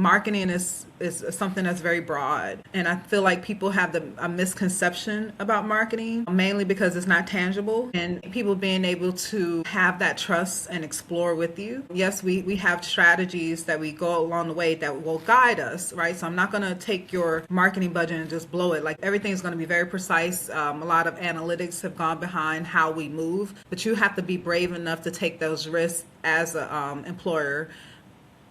marketing is something that's very broad, and I feel like people have a misconception about marketing, mainly because it's not tangible, and people being able to have that trust and explore with you. Yes, we have strategies that we go along the way that will guide us, right? So I'm not going to take your marketing budget and just blow it. Like, everything's going to be very precise. A lot of analytics have gone behind how we move, but you have to be brave enough to take those risks as an employer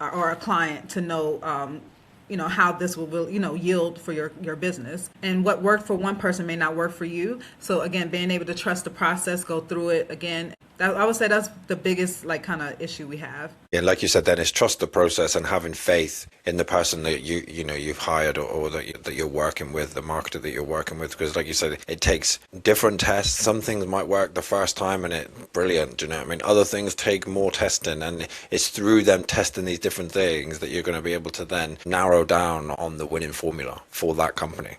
or a client to know how this will yield for your business, and what worked for one person may not work for you. So again, being able to trust the process, go through it again, I would say that's the biggest kind of issue we have. Yeah, like you said, then it's trust the process and having faith in the person that you've hired, or that you're working with, the marketer that you're working with. Because like you said, it takes different tests. Some things might work the first time and it's brilliant. Do you know what I mean? Other things take more testing, and it's through them testing these different things that you're going to be able to then narrow down on the winning formula for that company.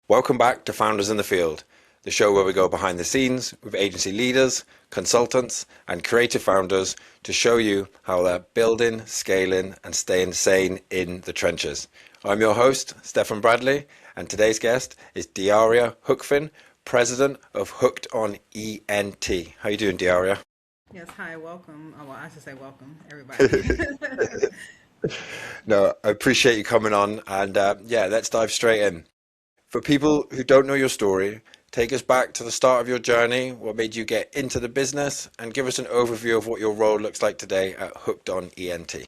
Welcome back to Founders in the Field, the show where we go behind the scenes with agency leaders, consultants, and creative founders to show you how they're building, scaling, and staying sane in the trenches. I'm your host, Stefan Bradley, and today's guest is Diaria Hookfin, president of Hooked on ENT. How you doing, Diaria? Yes, hi, welcome. Oh, well, I should say welcome, everybody. No, I appreciate you coming on, and let's dive straight in. For people who don't know your story, take us back to the start of your journey, what made you get into the business, and give us an overview of what your role looks like today at Hooked on ENT.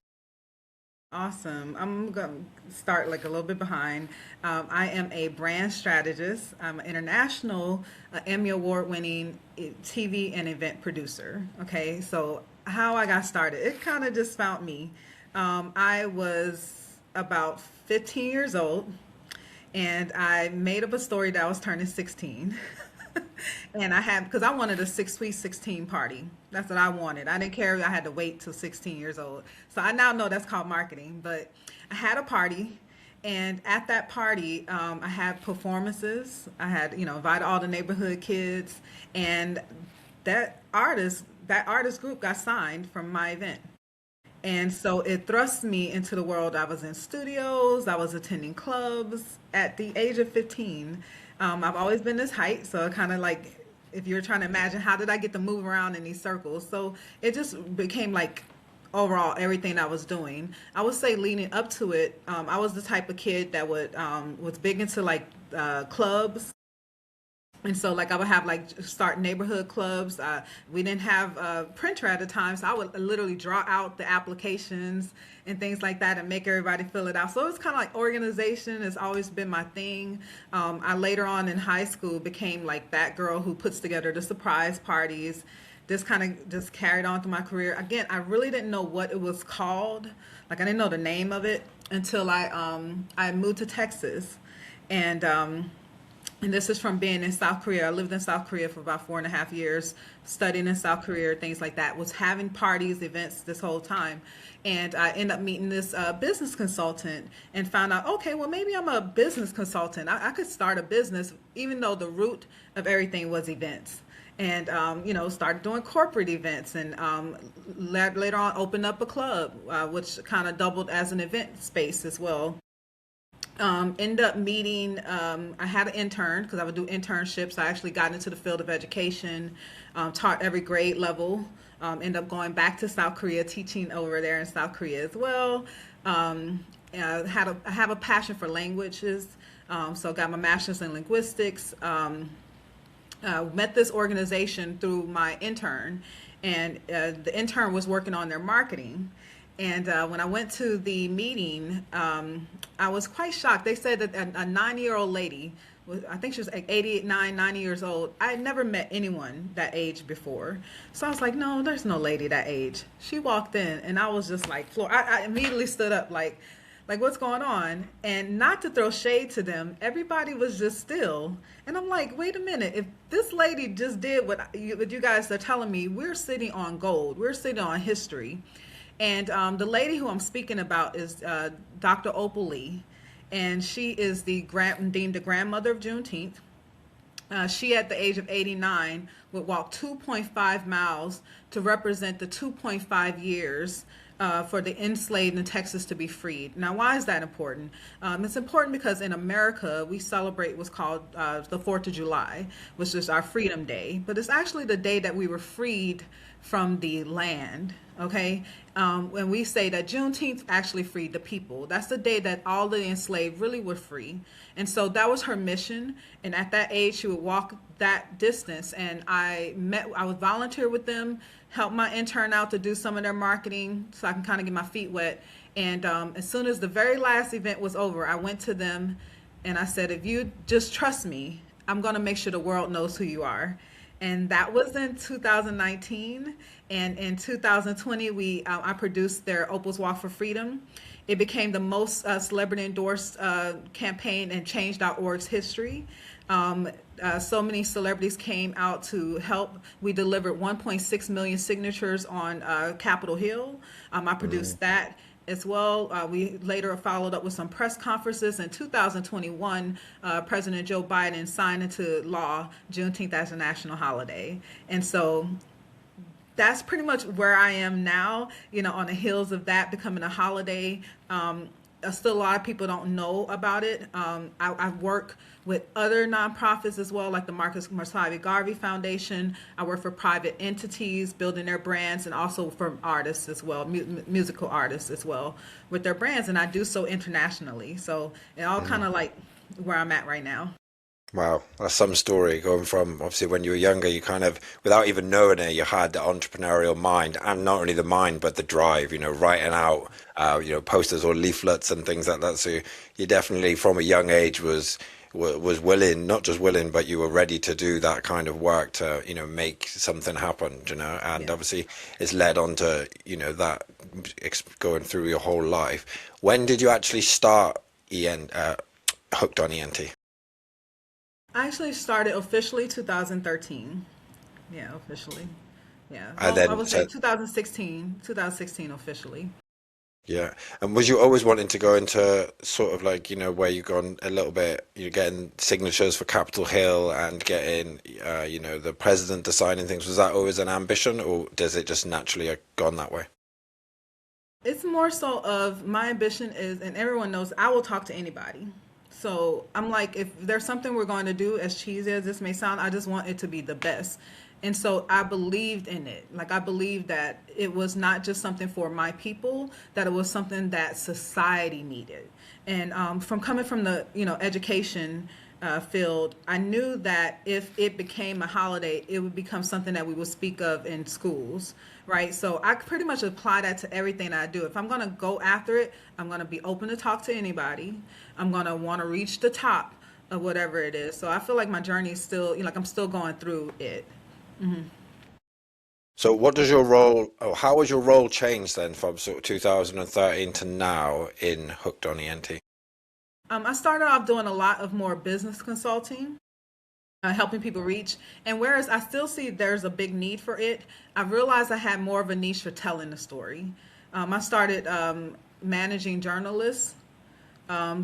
Awesome. I'm going to start a little bit behind. I am a brand strategist. I'm an international Emmy Award winning TV and event producer. Okay, so how I got started, it kind of just found me. I was about 15 years old, and I made up a story that I was turning 16. And because I wanted a 6 sweet 16 party. That's what I wanted. I didn't care if I had to wait till 16 years old. So I now know that's called marketing. But I had a party, and at that party, I had performances. I had, invited all the neighborhood kids, and that artist group got signed from my event. And so it thrust me into the world. I was in studios, I was attending clubs at the age of 15. I've always been this height, so kind of like, if you're trying to imagine how did I get to move around in these circles. So it just became overall everything I was doing. I would say leading up to it, I was the type of kid that was big into clubs. And so I would have start neighborhood clubs. We didn't have a printer at the time, so I would literally draw out the applications and things like that and make everybody fill it out. So it's kind of like organization has always been my thing. I later on in high school became that girl who puts together the surprise parties. This kind of just carried on through my career. Again, I really didn't know what it was called. I didn't know the name of it until I moved to Texas. And this is from being in South Korea. I lived in South Korea for about 4.5 years, studying in South Korea, things like that. Was having parties, events this whole time. And I ended up meeting this business consultant and found out, okay, well, maybe I'm a business consultant. I could start a business, even though the root of everything was events. And, started doing corporate events, and later on opened up a club, which kind of doubled as an event space as well. End up meeting, I had an intern because I would do internships. I actually got into the field of education, taught every grade level, end up going back to South Korea, teaching over there in South Korea as well. I have a passion for languages, so got my master's in linguistics. Met this organization through my intern, and the intern was working on their marketing. And when I went to the meeting, I was quite shocked. They said that a 90-year-old lady, I think she was 89, 90 years old. I had never met anyone that age before. So I was like, no, there's no lady that age. She walked in, and I was just floored. I immediately stood up like, what's going on? And not to throw shade to them, everybody was just still. And I'm like, wait a minute. If this lady just did what you guys are telling me, we're sitting on gold. We're sitting on history. And the lady who I'm speaking about is Dr. Opal Lee, and she is deemed the grandmother of Juneteenth. She, at the age of 89, would walk 2.5 miles to represent the 2.5 years for the enslaved in Texas to be freed. Now, why is that important? It's important because in America, we celebrate what's called the 4th of July, which is our Freedom Day. But it's actually the day that we were freed from the land. Okay, when we say that Juneteenth actually freed the people, that's the day that all the enslaved really were free. And so that was her mission. And at that age, she would walk that distance. And I would volunteer with them, help my intern out to do some of their marketing so I can kind of get my feet wet. And as soon as the very last event was over, I went to them and I said, if you just trust me, I'm going to make sure the world knows who you are. And that was in 2019. And in 2020, I produced their Opal's Walk for Freedom. It became the most celebrity endorsed campaign in Change.org's history. So many celebrities came out to help. We delivered 1.6 million signatures on Capitol Hill. I produced that as well. We later followed up with some press conferences. In 2021, President Joe Biden signed into law Juneteenth as a national holiday. And so that's pretty much where I am now, on the heels of that becoming a holiday. Still a lot of people don't know about it. I work with other nonprofits as well, like the Marcus Marsavi Garvey Foundation. I work for private entities building their brands, and also for artists as well, musical artists as well, with their brands. And I do so internationally. So it all kind of like where I'm at right now. Wow, that's some story going from obviously when you were younger, you kind of, without even knowing it, you had the entrepreneurial mind, and not only the mind, but the drive, writing out, posters or leaflets and things like that. So you definitely from a young age was willing, not just willing, but you were ready to do that kind of work to, make something happen, and Yeah. obviously it's led on to, that going through your whole life. When did you actually start Hooked on ENT? I actually started officially 2013. Yeah, officially. Yeah. And Well, I then, would say so 2016 officially. yeah. And was you always wanting to go into sort of like, where you've gone a little bit, you're getting signatures for Capitol Hill and getting, the president to signing things. Was that always an ambition, or does it just naturally have gone that way? It's more so of my ambition is, and everyone knows I will talk to anybody. So I'm like, if there's something we're going to do, as cheesy as this may sound, I just want it to be the best. And so I believed in it. Like I believed that it was not just something for my people, that it was something that society needed. And from coming from the education field, I knew that if it became a holiday, it would become something that we would speak of in schools, right? So I pretty much apply that to everything I do. If I'm going to go after it, I'm going to be open to talk to anybody. I'm going to want to reach the top of whatever it is. So I feel like my journey is still, like I'm still going through it. So what does your role, or how has your role changed then from sort of 2013 to now in Hooked on ENT? I started off doing a lot of more business consulting, helping people reach. And whereas I still see there's a big need for it, I realized I had more of a niche for telling the story. I started managing journalists,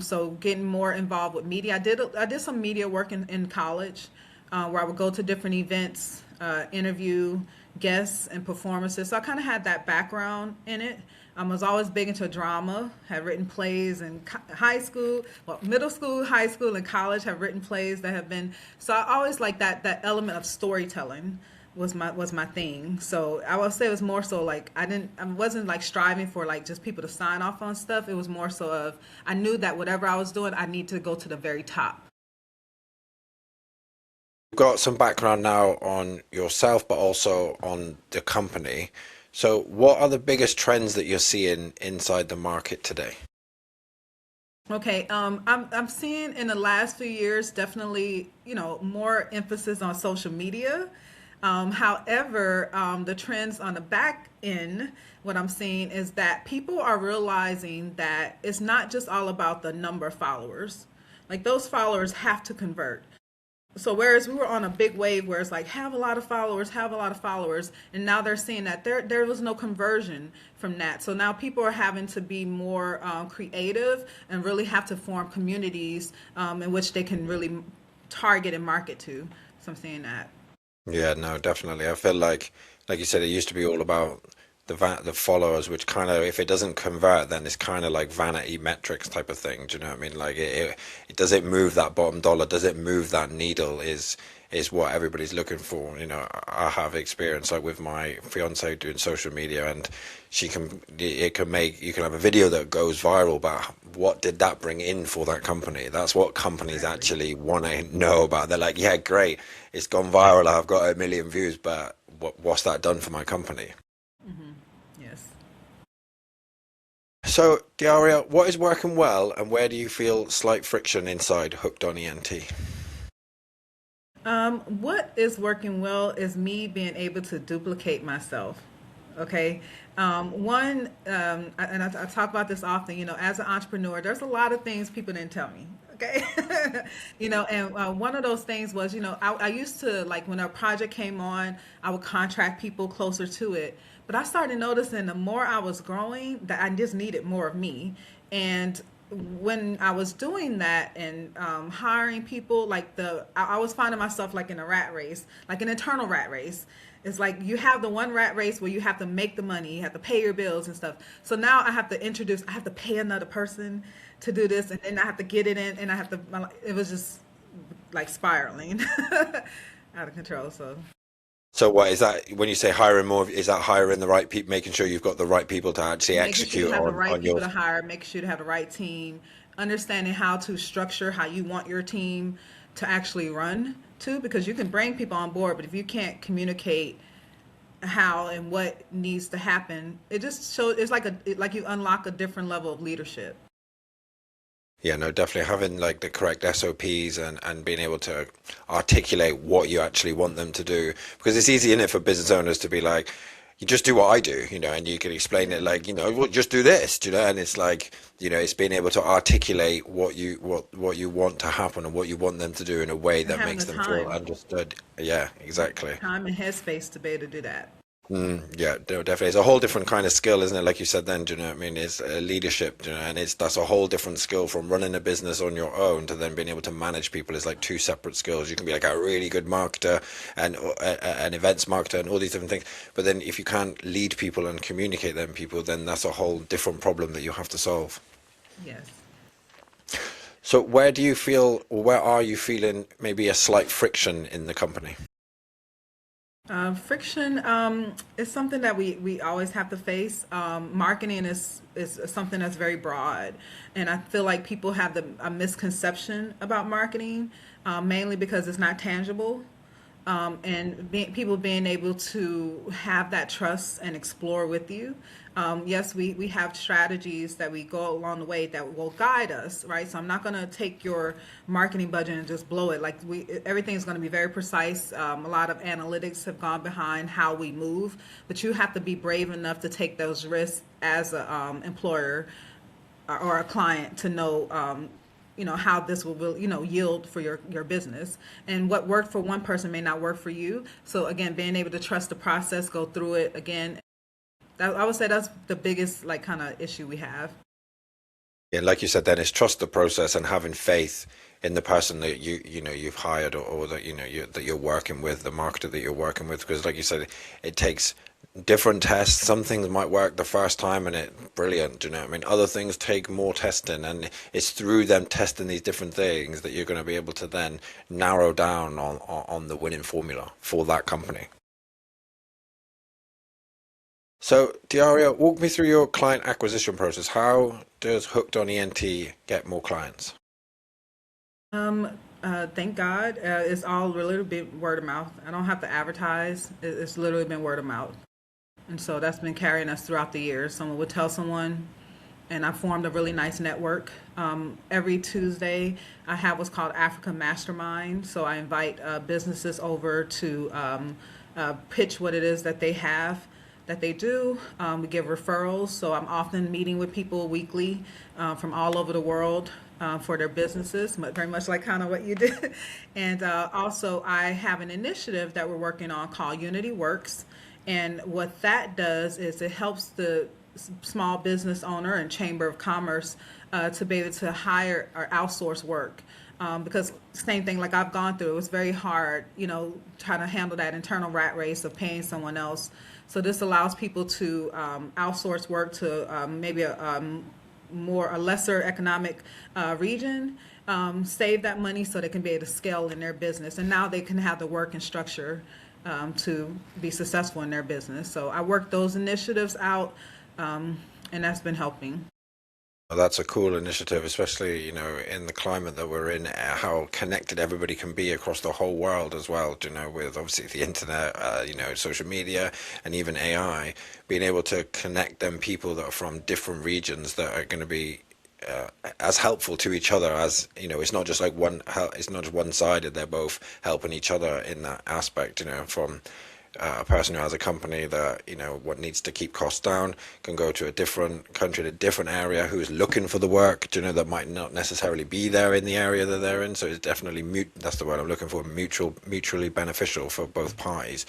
so getting more involved with media. I did some media work in college, where I would go to different events, interview guests and performances. So I kind of had that background in it. I was always big into drama, had written plays in high school, well, middle school, high school, and college, have written plays that have been, so I always like that element of storytelling was my thing. So I would say it was more so like I wasn't like striving for like just people to sign off on stuff. It was more so of I knew that whatever I was doing, I need to go to the very top. Got some background now on yourself, but also on the company. So what are the biggest trends that you're seeing inside the market today? Okay, I'm seeing in the last few years definitely, more emphasis on social media. However, the trends on the back end, what I'm seeing is that people are realizing that it's not just all about the number of followers. Like those followers have to convert. So whereas we were on a big wave where it's like have a lot of followers, have a lot of followers, and now they're seeing that there was no conversion from that. So now people are having to be more creative and really have to form communities in which they can really target and market to. So I'm seeing that. Yeah, no, definitely. I feel like you said, it used to be all about the followers, which kind of, if it doesn't convert, then it's kind of like vanity metrics type of thing. Do you know what I mean? Like it does it move that bottom dollar? Does it move that needle? Is what everybody's looking for. You know, I have experience like with my fiance doing social media, and it can make, you can have a video that goes viral, but what did that bring in for that company? That's what companies Exactly. actually want to know about. They're like, yeah, great, it's gone viral, I've got 1 million views, but what's that done for my company? Hmm. Yes. So, Diaria, what is working well, and where do you feel slight friction inside Hooked on ENT? What is working well is me being able to duplicate myself. Okay. I talk about this often, as an entrepreneur, there's a lot of things people didn't tell me. Okay. And one of those things was, I used to, like, when a project came on, I would contract people closer to it. But I started noticing the more I was growing, that I just needed more of me. And when I was doing that and hiring people, I was finding myself like in a rat race, like an internal rat race. It's like you have the one rat race where you have to make the money, you have to pay your bills and stuff. So now I have to pay another person to do this, and then I have to get it in, and it was just like spiraling out of control. So So, what is that when you say hiring more? Is that hiring the right people, making sure you've got the right people to actually making sure you execute have the right on people your? to hire, making sure to have the right team, understanding how to structure how you want your team to actually run too, because you can bring people on board, but if you can't communicate how and what needs to happen, it just shows it's like you unlock a different level of leadership. Yeah, no, definitely having like the correct SOPs and being able to articulate what you actually want them to do. Because it's easy in it for business owners to be like, you just do what I do, and you can explain it Yeah. like, well, just do this, and it's like, it's being able to articulate what you want to happen and what you want them to do in a way And that having makes the them feel time, understood. Yeah, exactly. time and headspace to be able to do that. Yeah, no, definitely. It's a whole different kind of skill, isn't it? Like you said then, do you know what I mean? It's leadership, and that's a whole different skill from running a business on your own to then being able to manage people is like two separate skills. You can be like a really good marketer and an events marketer and all these different things, but then if you can't lead people and communicate them people, then that's a whole different problem that you have to solve. Yes. So where do you feel, or where are you feeling maybe a slight friction in the company? Friction is something that we always have to face. Marketing is something that's very broad, and I feel like people have a misconception about marketing, mainly because it's not tangible. People being able to have that trust and explore with you. Yes, we have strategies that we go along the way that will guide us, right? So I'm not going to take your marketing budget and just blow it. Everything's going to be very precise. A lot of analytics have gone behind how we move, but you have to be brave enough to take those risks as a employer or a client to know how this will yield for your business, and what worked for one person may not work for you. So again, being able to trust the process, go through it again, I would say that's the biggest like kind of issue we have. Yeah, like you said, then it's trust the process and having faith in the person that you've hired, or that that you're working with, the marketer that you're working with. Because like you said, it takes different tests. Some things might work the first time and it brilliant. Do you know what I mean? Other things take more testing, and it's through them testing these different things that you're going to be able to then narrow down on the winning formula for that company. So, Diaria, walk me through your client acquisition process. How does Hooked on ENT get more clients? Thank God, it's all really been word of mouth. I don't have to advertise. It's literally been word of mouth, and so that's been carrying us throughout the years. Someone would tell someone, and I formed a really nice network. Every Tuesday, I have what's called Africa Mastermind. So I invite businesses over to pitch what it is that they have, that they do. We give referrals. So I'm often meeting with people weekly from all over the world for their businesses, very much like kind of what you did. And also, I have an initiative that we're working on called Unity Works. And what that does is it helps the small business owner and chamber of commerce to be able to hire or outsource work. Because same thing like I've gone through, it was very hard, trying to handle that internal rat race of paying someone else So this allows people to outsource work to maybe a lesser economic region, save that money so they can be able to scale in their business, and now they can have the work and structure to be successful in their business. So I work those initiatives out, and that's been helping. Well, that's a cool initiative, especially, in the climate that we're in, how connected everybody can be across the whole world as well, with obviously the internet, social media, and even AI, being able to connect them people that are from different regions that are going to be as helpful to each other as, it's not just like it's not just one-sided, they're both helping each other in that aspect, from a person who has a company that what needs to keep costs down can go to a different country, a different area, who is looking for the work, that might not necessarily be there in the area that they're in. So it's definitely that's the word I'm looking for, mutually beneficial for both parties.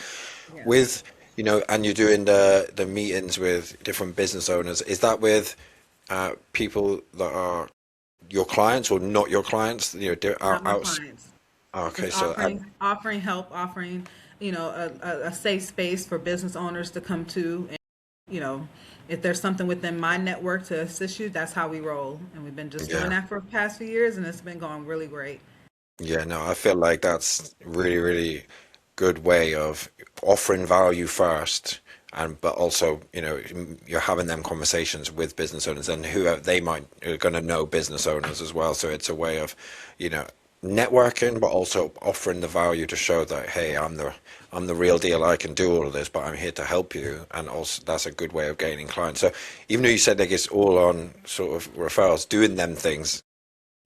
Yes. With and you're doing the meetings with different business owners. Is that with people that are your clients or not your clients? Not my Out. clients. Okay, Just so offering help, offering a safe space for business owners to come to, and you know if there's something within my network to assist you, that's how we roll, and we've been just doing yeah. that for the past few years, and it's been going really great. Yeah, no, I feel like that's really, really good way of offering value first, and but also, you're having them conversations with business owners and who they might are going to know business owners as well. So it's a way of, you know, networking, but also offering the value to show that, hey, I'm the real deal. I can do all of this, but I'm here to help you. And also, that's a good way of gaining clients. So even though you said like it's all on sort of referrals, doing them things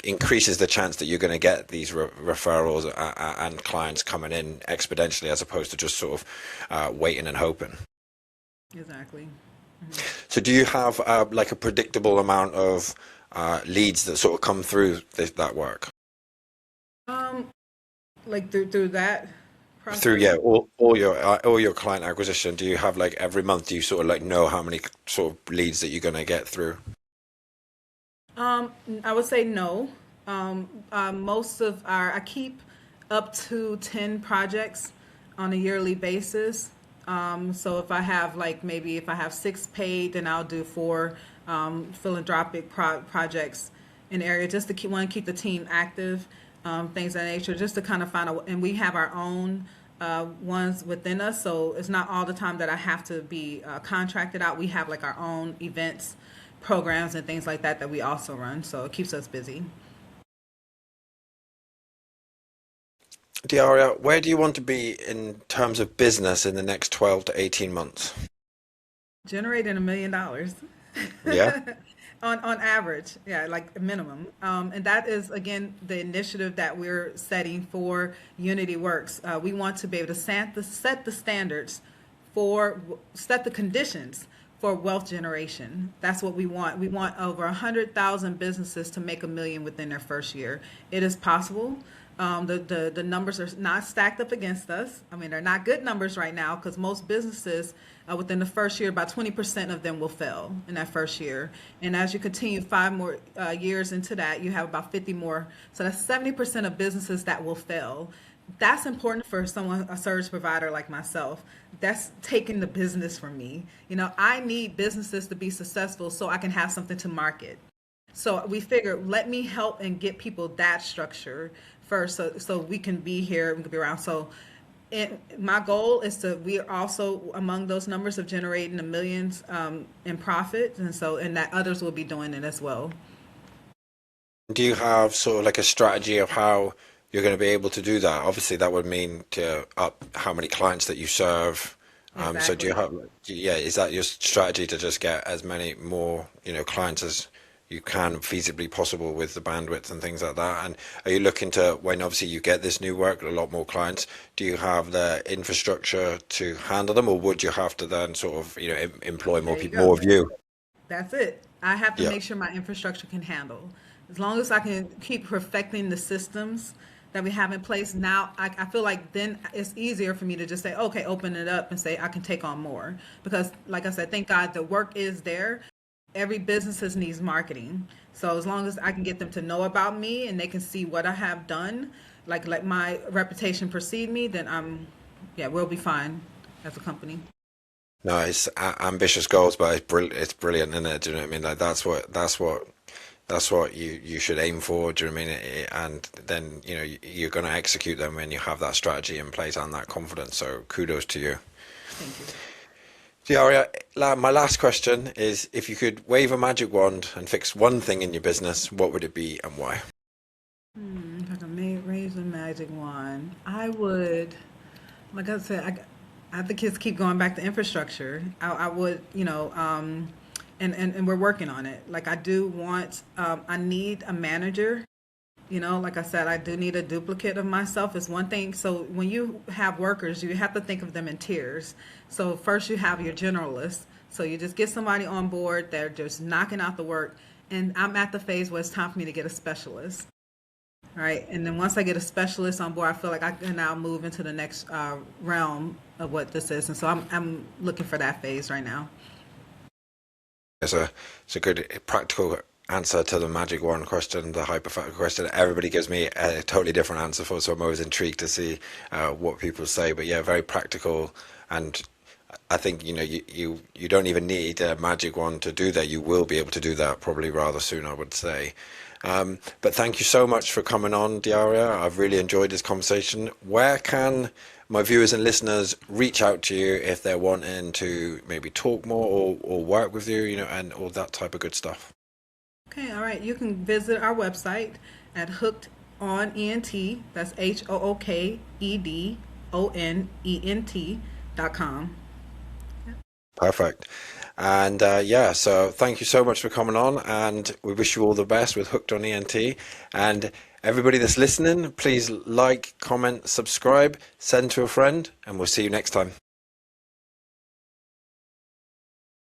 increases the chance that you're going to get these referrals and clients coming in exponentially, as opposed to just sort of waiting and hoping. Exactly. So do you have like a predictable amount of leads that sort of come through that work? Um, like through that Through, process. yeah, all your client acquisition, do you have like every month, do you sort of like know how many sort of leads that you're going to get through? I would say no. Most of I keep up to 10 projects on a yearly basis. So if I have like maybe if I have six paid, then I'll do four philanthropic projects in the area just to want to keep the team active, things of that nature, just to kind of find out. And we have our own ones within us, so it's not all the time that I have to be contracted out. We have like our own events, programs, and things like that that we also run, so it keeps us busy. Diaria, where do you want to be in terms of business in the next 12 to 18 months? Generating $1 million Yeah. on average, yeah, like a minimum. And that is again the initiative that we're setting for Unity Works. We want to be able to set the standards for set the conditions for wealth generation. That's what we want. We want over 100,000 businesses to make 1 million within their first year. It is possible. The numbers are not stacked up against us. I mean, they're not good numbers right now because most businesses within the first year, about 20% of them will fail in that first year. And as you continue 5 more years into that, you have about 50 more. So that's 70% of businesses that will fail. That's important for someone, a service provider like myself. That's taking the business from me. I need businesses to be successful so I can have something to market. So we figured, let me help and get people that structure first, so we can be here, we can be around. So, my goal is we are also among those numbers of generating the millions in profit, and that others will be doing it as well. Do you have sort of like a strategy of how you're going to be able to do that? Obviously, that would mean to up how many clients that you serve. So do you Exactly. have, yeah, is that your strategy to just get as many more, clients as you can feasibly possible with the bandwidth and things like that? And are you looking to, when obviously you get this new work, a lot more clients, do you have the infrastructure to handle them, or would you have to then sort of, employ more There you people, go. more of you? That's it. I have to Yeah. make sure my infrastructure can handle. As long as I can keep perfecting the systems that we have in place now, I feel like then it's easier for me to just say, okay, open it up and say I can take on more. Because, like I said, thank God the work is there. Every business needs marketing. So as long as I can get them to know about me and they can see what I have done, like let my reputation precede me, then yeah, we'll be fine as a company. No, it's ambitious goals, but it's brilliant, isn't it? Do you know what I mean? Like that's what you should aim for. Do you know what I mean? And then you're going to execute them when you have that strategy in place and that confidence. So kudos to you. Thank you. Diaria, my last question is, if you could wave a magic wand and fix one thing in your business, what would it be and why? If I could raise a magic wand, I would, like I said, I have the kids keep going back to infrastructure. I would, and we're working on it. Like I do want, I need a manager. Like I said, I do need a duplicate of myself is one thing. So when you have workers, you have to think of them in tiers. So first you have your generalists. So you just get somebody on board. They're just knocking out the work. And I'm at the phase where it's time for me to get a specialist. Right. And then once I get a specialist on board, I feel like I can now move into the next realm of what this is. And so I'm looking for that phase right now. It's a good practical answer to the magic wand question, the hypothetical question. Everybody gives me a totally different answer for, so I'm always intrigued to see what people say. But yeah, very practical, and I think you don't even need a magic wand to do that. You will be able to do that probably rather soon, I would say. But thank you so much for coming on, Diaria. I've really enjoyed this conversation. Where can my viewers and listeners reach out to you if they're wanting to maybe talk more or work with you, and all that type of good stuff? Okay. All right. You can visit our website at Hooked on ENT. That's HOOKEDONENT.com. Perfect. And yeah, so thank you so much for coming on, and we wish you all the best with Hooked on ENT. And everybody that's listening, please like, comment, subscribe, send to a friend, and we'll see you next time.